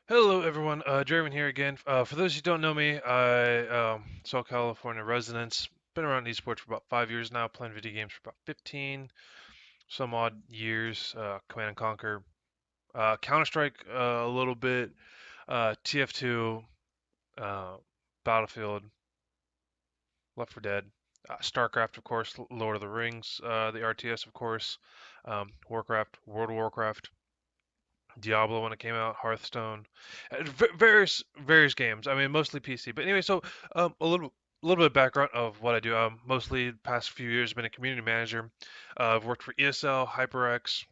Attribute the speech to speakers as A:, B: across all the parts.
A: Hello, everyone. Draven here again. For those who don't know me, South California residents. Been around esports for about 5 years now, playing video games for about 15 some odd years. Command and Conquer, Counter-Strike a little bit, TF2, uh, Battlefield, Left 4 Dead, StarCraft, of course, Lord of the Rings, the RTS, of course, Warcraft, World of Warcraft. Diablo when it came out, Hearthstone, various games. I mean, mostly PC. But anyway, so a little bit of background of what I do. Mostly the past few years been a community manager. I've worked for ESL, HyperX,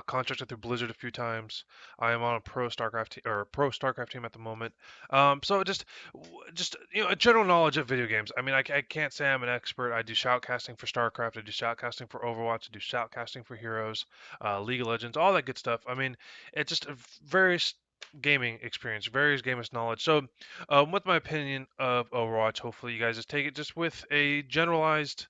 A: contracted through Blizzard a few times. I am on a pro StarCraft team at the moment. So just a general knowledge of video games. I mean, I can't say I'm an expert. I do shoutcasting for StarCraft. I do shoutcasting for Overwatch. I do shoutcasting for Heroes, League of Legends, all that good stuff. I mean, it's just a various gaming experience, various gamers knowledge. So, with my opinion of Overwatch, hopefully you guys just take it just with a generalized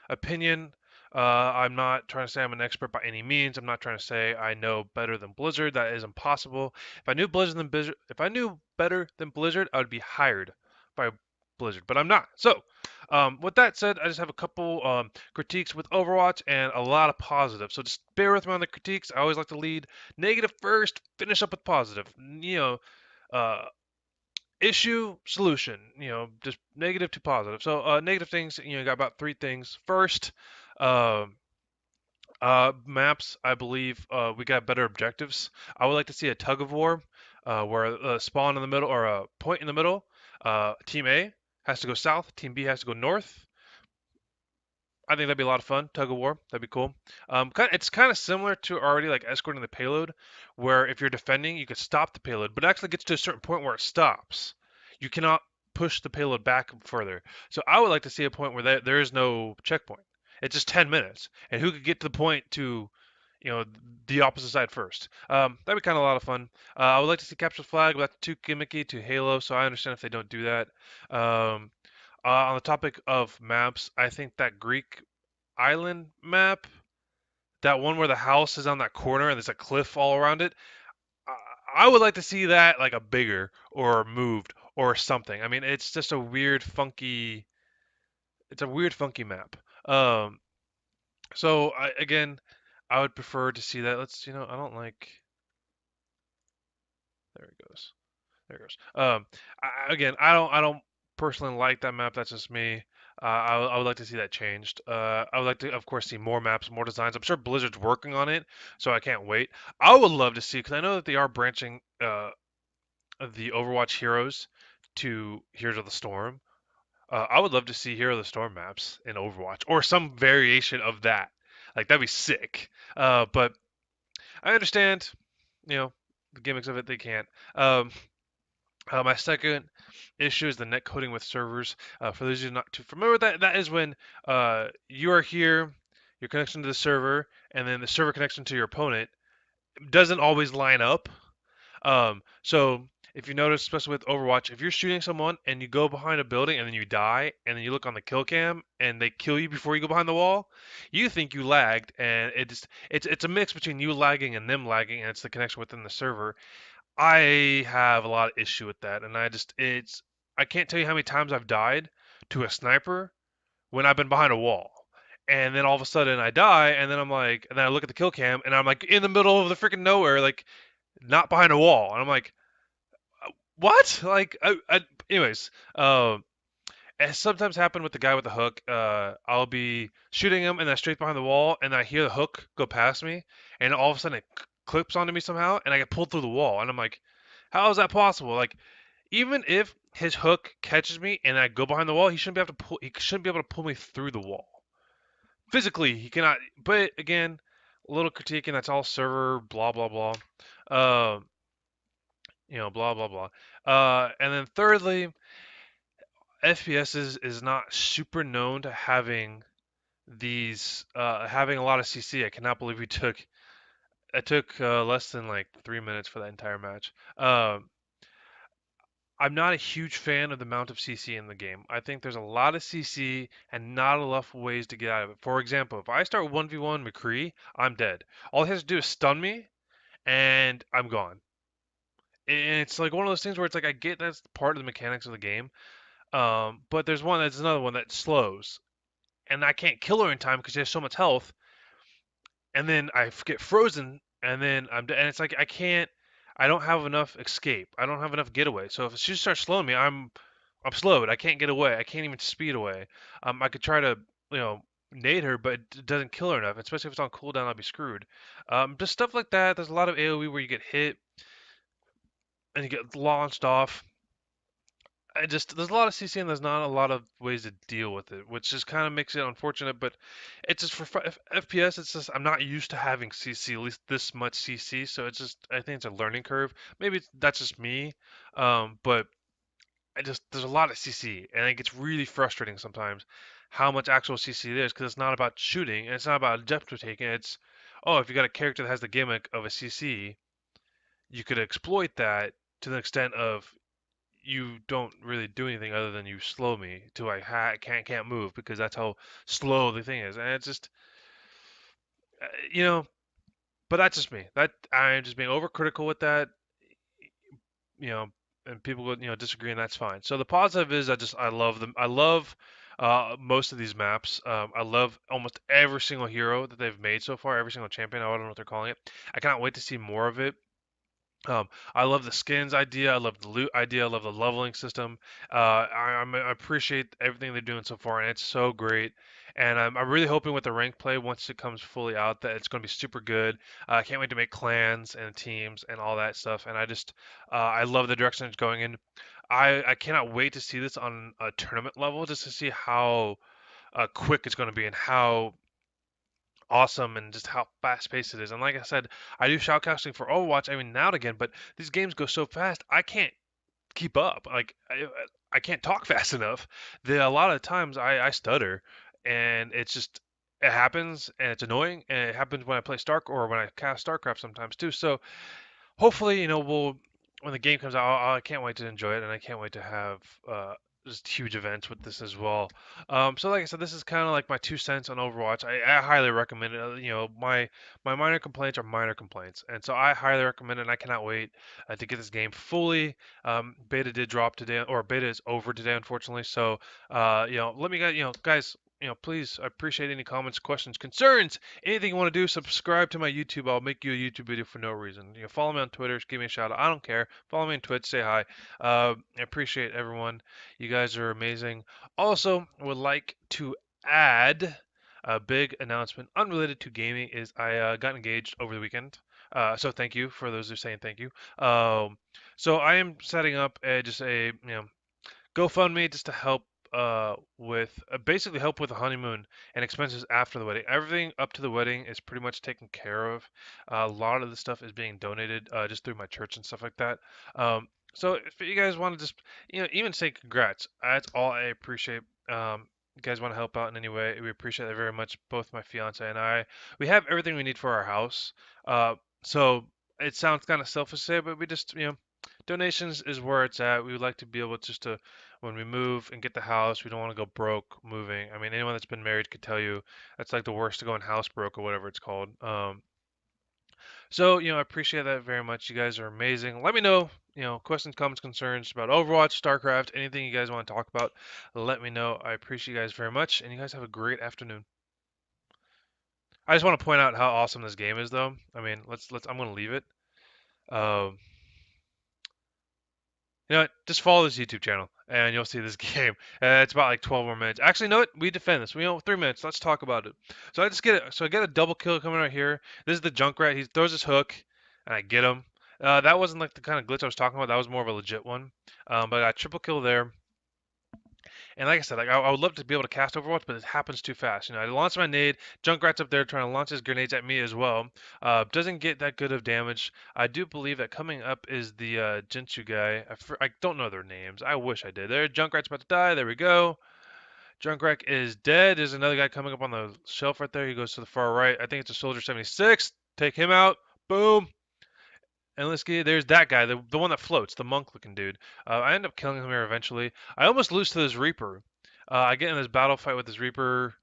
A: opinion. I'm not trying to say I'm an expert by any means. I'm not trying to say I know better than Blizzard. That is impossible. If I knew better than Blizzard, I would be hired by Blizzard, but I'm not. So, with that said, I just have a couple critiques with Overwatch and a lot of positive. So just bear with me on the critiques. I always like to lead negative first, finish up with positive. Uh, issue solution. Just negative to positive. So, negative things. You got about three things. First. Um, Maps, I believe we got better objectives. I would like to see a tug of war where a spawn in the middle or a point in the middle. Team A has to go south, Team B has to go north. I think that'd be a lot of fun. Tug of war, that'd be cool. It's kind of similar to already like escorting the payload, where if you're defending, you could stop the payload, but it actually gets to a certain point where it stops. You cannot push the payload back further. So I would like to see a point where there is no checkpoint. It's just 10 minutes, and who could get to the point to you know the opposite side first. That'd be kind of a lot of fun. I would like to see capture the flag, but that's too gimmicky to Halo, so I understand if they don't do that. Um, on the topic of maps, I think that Greek island map, that one where the house is on that corner and there's a cliff all around it, I would like to see that like a bigger or moved or something. I mean, it's just a weird, funky. It's a weird, funky map. Um, again, I would prefer to see that. I don't like. There it goes. There it goes. Again, I don't personally like that map. That's just me. I would like to see that changed. I would like to, of course, see more maps, more designs. I'm sure Blizzard's working on it, so I can't wait. I would love to see because I know that they are branching the Overwatch heroes to Heroes of the Storm. I would love to see Hero of the Storm maps in Overwatch or some variation of that. Like that'd be sick. But I understand, you know, the gimmicks of it. They can't. Um, my second issue is the net coding with servers. For those of you not too familiar with that, that is when you are here, your connection to the server, and then the server connection to your opponent doesn't always line up. So if you notice, especially with Overwatch, if you're shooting someone and you go behind a building and then you die, and then you look on the kill cam and they kill you before you go behind the wall, you think you lagged, and it's a mix between you lagging and them lagging, and it's the connection within the server. I have a lot of issue with that, and I can't tell you how many times I've died to a sniper when I've been behind a wall. And then all of a sudden I die, and then and then I look at the kill cam, and I'm like in the middle of the freaking nowhere, like not behind a wall, and I'm like, what? Anyways, it sometimes happen with the guy with the hook. I'll be shooting him, and then straight behind the wall, and I hear the hook go past me, and all of a sudden it clips onto me somehow, and I get pulled through the wall, and I'm like, how is that possible? Like, even if his hook catches me and I go behind the wall, he shouldn't be able to pull me through the wall. Physically, he cannot. But again, a little critique, and that's all server blah blah blah. Um, blah blah blah. And then thirdly, FPS is not super known to having a lot of CC. I cannot believe we took it took less than like 3 minutes for that entire match. I'm not a huge fan of the amount of CC in the game. I think there's a lot of CC and not enough ways to get out of it. For example, if I start 1v1 McCree, I'm dead. All he has to do is stun me, and I'm gone. And it's like one of those things where it's like I get that's part of the mechanics of the game, but there's another one that slows, and I can't kill her in time because she has so much health, and then get frozen, and then and it's like I don't have enough escape, I don't have enough getaway. So if she starts slowing me, I'm slowed. I can't get away. I can't even speed away. I could try to nade her, but it doesn't kill her enough. Especially if it's on cooldown, I'll be screwed. Just stuff like that. There's a lot of AOE where you get hit and you get launched off. I just there's a lot of CC and there's not a lot of ways to deal with it, which just kind of makes it unfortunate. But it's just for FPS. It's just I'm not used to having CC, at least this much CC. So it's just I think it's a learning curve. Maybe that's just me, but I just there's a lot of CC, and it gets really frustrating sometimes how much actual CC there is because it's not about shooting and it's not about objective taking. It's if you got a character that has the gimmick of a CC, you could exploit that to the extent of you don't really do anything other than you slow me till I can't move because that's how slow the thing is, and it's just you know. But that's just me. That I'm just being overcritical with that, you know, and people would disagree, and that's fine. So the positive is I love them. I love most of these maps. I love almost every single hero that they've made so far, every single champion. I don't know what they're calling it. I cannot wait to see more of it. I love the skins idea. I love the loot idea. I love the leveling system. I appreciate everything they're doing so far, and it's so great. And I'm really hoping with the rank play, once it comes fully out, that it's going to be super good. I can't wait to make clans and teams and all that stuff. And I love the direction it's going in. I cannot wait to see this on a tournament level, just to see how quick it's going to be and how awesome and just how fast paced it is. And like I said, I do shoutcasting for Overwatch every now and again, but these games go so fast, I can't keep up. Like I can't talk fast enough. A lot of times I stutter, and it happens, and it's annoying, and it happens when I play Stark or when I cast StarCraft sometimes too. So hopefully, we'll when the game comes out, I can't wait to enjoy it, and I can't wait to have uh, just huge events with this as well. So like I said, this is kind of like my 2 cents on Overwatch. I highly recommend it. My minor complaints are minor complaints, and so I highly recommend it. And I cannot wait to get this game fully. Beta did drop today, or beta is over today, unfortunately. So let me guys, guys. Please, I appreciate any comments, questions, concerns, anything you want to do. Subscribe to my YouTube. I'll make you a YouTube video for no reason. Follow me on Twitter. Just give me a shout out. I don't care. Follow me on Twitch. Say hi. I appreciate everyone. You guys are amazing. Also, would like to add a big announcement unrelated to gaming is I got engaged over the weekend. So thank you for those who are saying thank you. So I am setting up just a GoFundMe just to help with basically help with the honeymoon and expenses after the wedding. Everything up to the wedding is pretty much taken care of. A lot of the stuff is being donated just through my church and stuff like that. So if you guys want to just even say congrats, that's all I appreciate. You guys want to help out in any way, we appreciate it very much. Both my fiance and I, we have everything we need for our house. So it sounds kind of selfish to say, but we just donations is where it's at. We would like to be able just to, when we move and get the house, we don't want to go broke moving. I mean, anyone that's been married could tell you that's like the worst to go in house broke or whatever it's called. So, I appreciate that very much. You guys are amazing. Let me know, questions, comments, concerns about Overwatch, StarCraft, anything you guys want to talk about. Let me know. I appreciate you guys very much, and you guys have a great afternoon. I just want to point out how awesome this game is, though. I mean, I'm gonna leave it. Um, You know what? Just follow this YouTube channel and you'll see this game. It's about like 12 more minutes. Actually, know what? We defend this. We know 3 minutes. Let's talk about it. So I just get it. So I get a double kill coming right here. This is the Junkrat. He throws his hook and I get him. That wasn't like the kind of glitch I was talking about. That was more of a legit one. But I got triple kill there. And like I said, I would love to be able to cast Overwatch, but it happens too fast. I launched my nade. Junkrat's up there trying to launch his grenades at me as well. Doesn't get that good of damage. I do believe that coming up is the Jinsu guy. I don't know their names. I wish I did. There, Junkrat's about to die. There we go. Junkrat is dead. There's another guy coming up on the shelf right there. He goes to the far right. I think it's a Soldier 76. Take him out. Boom. And let's get there's that guy, the one that floats, the monk looking dude. I end up killing him here eventually. I almost lose to this Reaper. I get in this battle fight with this Reaper.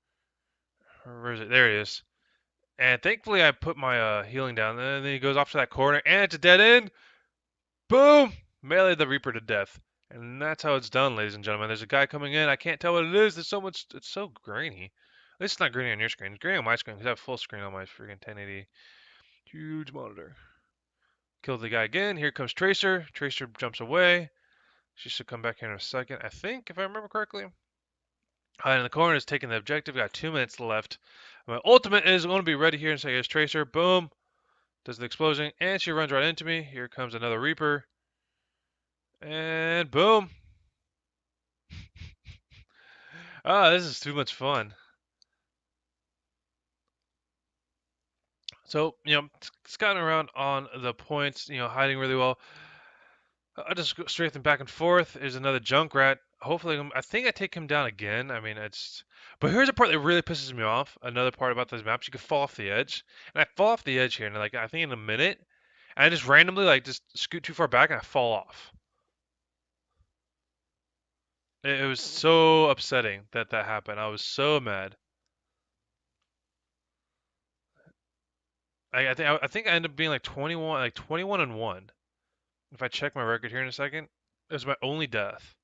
A: Where is it? There he is. And thankfully I put my healing down. And then he goes off to that corner, and it's a dead end. Boom! Melee the Reaper to death. And that's how it's done, ladies and gentlemen. There's a guy coming in. I can't tell what it is. There's so much. It's so grainy. At least it's not grainy on your screen. It's grainy on my screen because I have full screen on my freaking 1080 huge monitor. Kill the guy again. Here comes Tracer. Tracer jumps away. She should come back here in a second, I think, if I remember correctly. Hide in the corner is taking the objective. Got 2 minutes left. My ultimate is going to be ready here in a second. Here's Tracer. Boom. Does the explosion. And she runs right into me. Here comes another Reaper. And boom. Ah, this is too much fun. So, scouting around on the points, hiding really well. I just go straight them back and forth. There's another Junkrat. Hopefully, I think I take him down again. I mean, it's. But here's a part that really pisses me off. Another part about those maps, you can fall off the edge, and I fall off the edge here, and like I think in a minute, and I just randomly like just scoot too far back, and I fall off. It was so upsetting that that happened. I was so mad. I think I ended up being like 21 and 1. If I check my record here in a second, it was my only death.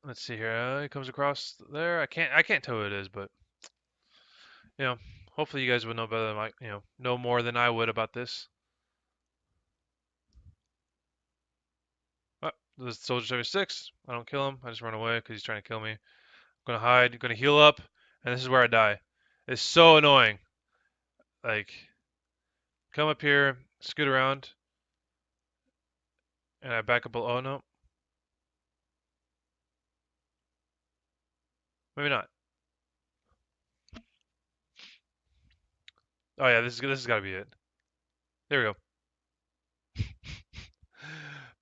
A: Let's see here. It comes across there. I can't tell who it is, but you know, hopefully you guys would know better than know more than I would about this. Oh, this is Soldier 76. I don't kill him. I just run away because he's trying to kill me. I'm gonna hide. I'm gonna heal up, and this is where I die. It's so annoying. Like, come up here, scoot around, and I back up. Oh no, maybe not. Oh yeah, this has got to be it. There we go.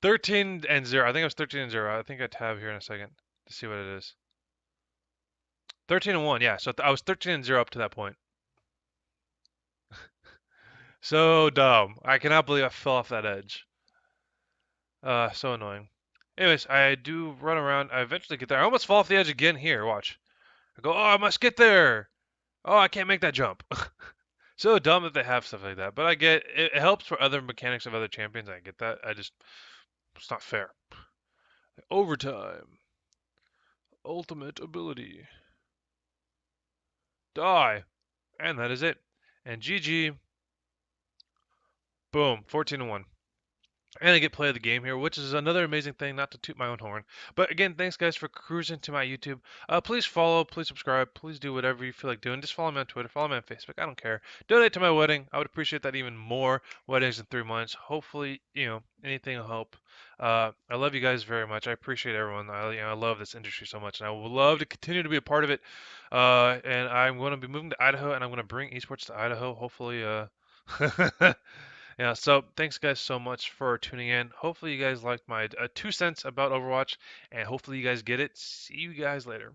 A: 13 and 0. I think it was 13 and 0. I think I tab here in a second to see what it is. 13 and 1, yeah. So I was 13 and 0 up to that point. So dumb. I cannot believe I fell off that edge. So annoying. Anyways, I do run around. I eventually get there. I almost fall off the edge again here. Watch. I go, oh, I must get there. Oh, I can't make that jump. So dumb that they have stuff like that. But I get it, it helps for other mechanics of other champions. I get that. It's not fair. Overtime. Ultimate ability. Die. And that is it. And GG. Boom. 14 and 1. And I get play of the game here, which is another amazing thing, not to toot my own horn. But again, thanks guys for cruising to my YouTube. Please follow, please subscribe, please do whatever you feel like doing. Just follow me on Twitter, follow me on Facebook, I don't care. Donate to my wedding. I would appreciate that even more. Weddings in 3 months. Hopefully, anything will help. I love you guys very much. I appreciate everyone. I love this industry so much, and I would love to continue to be a part of it. And I'm going to be moving to Idaho, and I'm going to bring esports to Idaho. Hopefully, yeah, so thanks guys so much for tuning in. Hopefully you guys liked my 2 cents about Overwatch, and hopefully you guys get it. See you guys later.